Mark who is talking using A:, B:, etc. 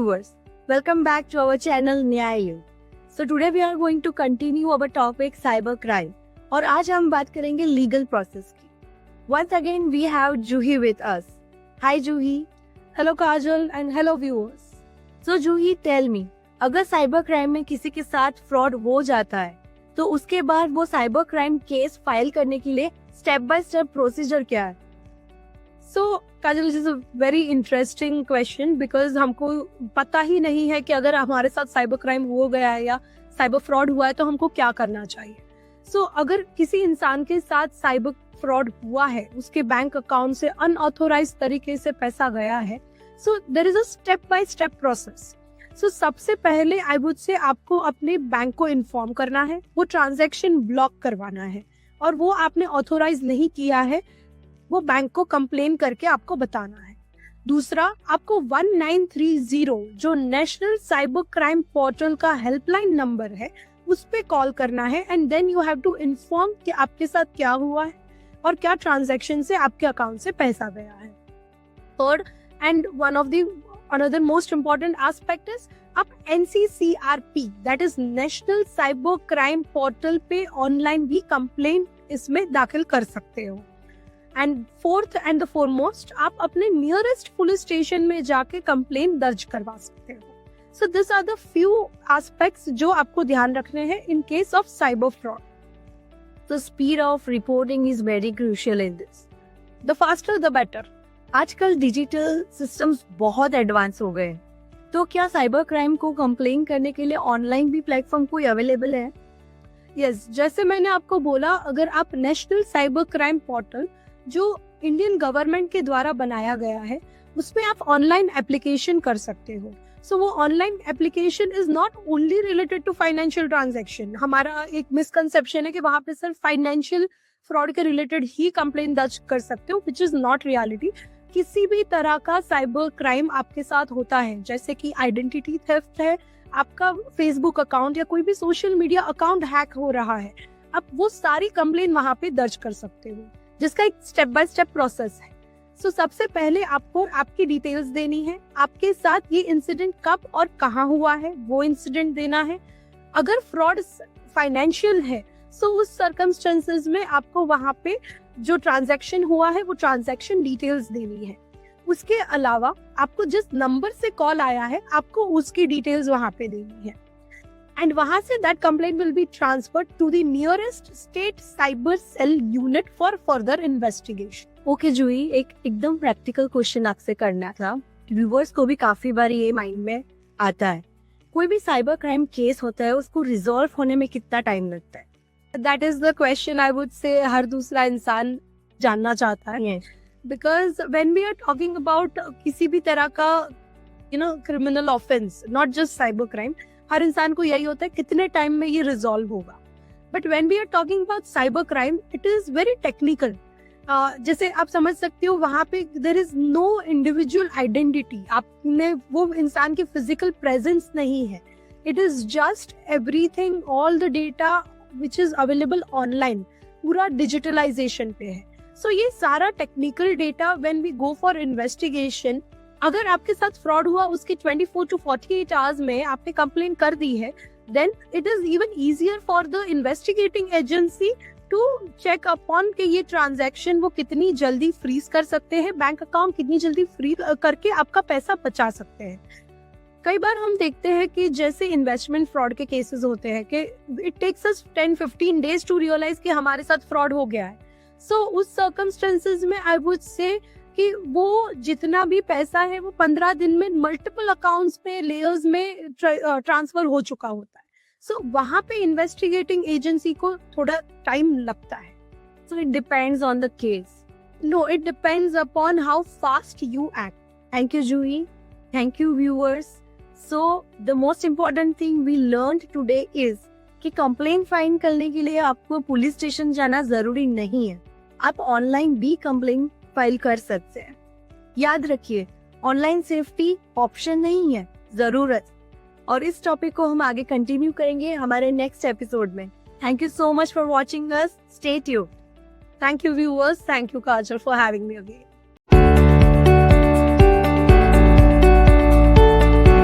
A: viewers, welcome back to our channel न्याय। So today we are going to continue our topic cyber crime और आज हम बात करेंगे legal process की। Once again we have Juhi with us. Hi Juhi. Hello Kajal and hello viewers. So Juhi, tell me, अगर cyber crime में किसी के साथ फ्रॉड हो जाता है तो उसके बाद वो साइबर क्राइम केस फाइल करने के लिए स्टेप बाय स्टेप प्रोसीजर क्या है? So Kajal, this is a very interesting question because हमको पता ही नहीं है कि अगर हमारे साथ साइबर क्राइम हो गया है या साइबर फ्रॉड हुआ है तो हमको क्या करना चाहिए। सो अगर किसी इंसान के साथ साइबर फ्रॉड हुआ है, उसके बैंक अकाउंट से अनऑथोराइज तरीके से पैसा गया है, so there is a step by step process. So सबसे पहले आई वुड से आपको अपने बैंक को इन्फॉर्म करना है, वो ट्रांजैक्शन ब्लॉक करवाना है और वो आपने ऑथोराइज नहीं किया है वो बैंक को कंप्लेन करके आपको बताना है। दूसरा, आपको 1930 जो नेशनल साइबर क्राइम पोर्टल का हेल्पलाइन नंबर है उस पे कॉल करना है and then you have to inform कि आपके साथ क्या हुआ है और क्या ट्रांजैक्शन से आपके अकाउंट से पैसा गया है। Third and one of the another most important aspect is आप NCCRP that is national cyber crime portal पे ऑनलाइन भी कंप्लेन इसमें दाखिल कर सकते हो। And fourth and the foremost, आप अपने नियरेस्ट पुलिस स्टेशन में जाके कंप्लेन दर्ज करवा सकते हो। So this are the few aspects जो आपको ध्यान रखने हैं in case of cyber fraud. The speed of reporting is very crucial in this, the faster the better. आजकल डिजिटल सिस्टम्स बहुत एडवांस हो गए, तो क्या साइबर क्राइम को कंप्लेन करने के लिए ऑनलाइन भी प्लेटफॉर्म कोई अवेलेबल है? यस, जैसे मैंने आपको बोला, अगर आप नेशनल साइबर क्राइम पोर्टल जो इंडियन गवर्नमेंट के द्वारा बनाया गया है उसमें आप ऑनलाइन एप्लीकेशन कर सकते हो। सो वो online application is not only related to financial transaction. हमारा एक मिसकंसेप्शन है कि वहां पे सिर्फ फाइनेंशियल फ्रॉड के रिलेटेड ही कंप्लेन दर्ज कर सकते हो, विच इज नॉट रियलिटी। किसी भी तरह का साइबर क्राइम आपके साथ होता है, जैसे कि आइडेंटिटी थेफ्ट है, आपका फेसबुक अकाउंट या कोई भी सोशल मीडिया अकाउंट हैक हो रहा है, आप वो सारी कंप्लेन वहां पे दर्ज कर सकते हो, जिसका एक स्टेप बाय स्टेप प्रोसेस है। सो सबसे पहले आपको आपकी डिटेल्स देनी है, आपके साथ ये इंसिडेंट कब और कहाँ हुआ है वो इंसिडेंट देना है। अगर फ्रॉड फाइनेंशियल है सो उस सर्कमस्टेंसेस में आपको वहां पे जो ट्रांजैक्शन हुआ है वो ट्रांजैक्शन डिटेल्स देनी है। उसके अलावा आपको जिस नंबर से कॉल आया है आपको उसकी डिटेल्स वहां पे देनी है एंड वहां से that complaint will be transferred to the nearest state cyber cell unit for further investigation. Okay Juhi, एक एकदम प्रैक्टिकल क्वेश्चन आपसे करना था। व्यूअर्स को भी काफी बार ये माइंड में आता है, कोई भी साइबर क्राइम केस होता है उसको रिजॉल्व होने में कितना टाइम लगता है? That is the question I would say हर दूसरा इंसान जानना चाहता है, because when we are talking about किसी भी तरह का criminal offence, not just cyber crime, हर इंसान को यही होता है कितने टाइम में ये रिजॉल्व होगा। But when we are talking about cyber crime it is very technical. जैसे आप समझ सकते हो वहां पे there is no individual identity, आपने वो इंसान की फिजिकल प्रेजेंस नहीं है। It is just everything, all the data which is available online, पूरा डिजिटलाइजेशन पे है। सो ये सारा technical data when we go for investigation, अगर आपके साथ फ्रॉड हुआ उसके 24 to 48 आवर्स में आपने कंप्लेन कर दी है, then it is even easier for the investigating agency to check upon कि ये ट्रांजैक्शन वो कितनी जल्दी फ्रीज कर सकते हैं, बैंक अकाउंट कितनी जल्दी फ्री करके आपका पैसा बचा सकते हैं। कई बार हम देखते हैं कि जैसे इन्वेस्टमेंट फ्रॉड के केसेस होते हैं कि it takes us 10-15 days to realise कि हमारे साथ फ्रॉड हो गया है। सो उस सर्कमस्टेंसेस में आई वुड से कि वो जितना भी पैसा है वो 15 दिन में मल्टीपल अकाउंट्स में, लेयर्स में ट्रांसफर हो चुका होता है। सो वहां पे इन्वेस्टिगेटिंग एजेंसी को थोड़ा टाइम लगता है। So it depends on the case. No, it depends upon how fast you act. Thank you Juhi, thank you viewers. So the most important thing we learned today is कि complain file करने के लिए आपको police station जाना जरूरी नहीं है, आप ऑनलाइन भी कंप्लेन फाइल कर सकते हैं। याद रखिए, ऑनलाइन सेफ्टी ऑप्शन नहीं है, जरूरत। और इस टॉपिक को हम आगे कंटिन्यू करेंगे हमारे नेक्स्ट एपिसोड में। Thank you so much for watching us, stay tuned. Thank you viewers, thank you Kajal for having me again.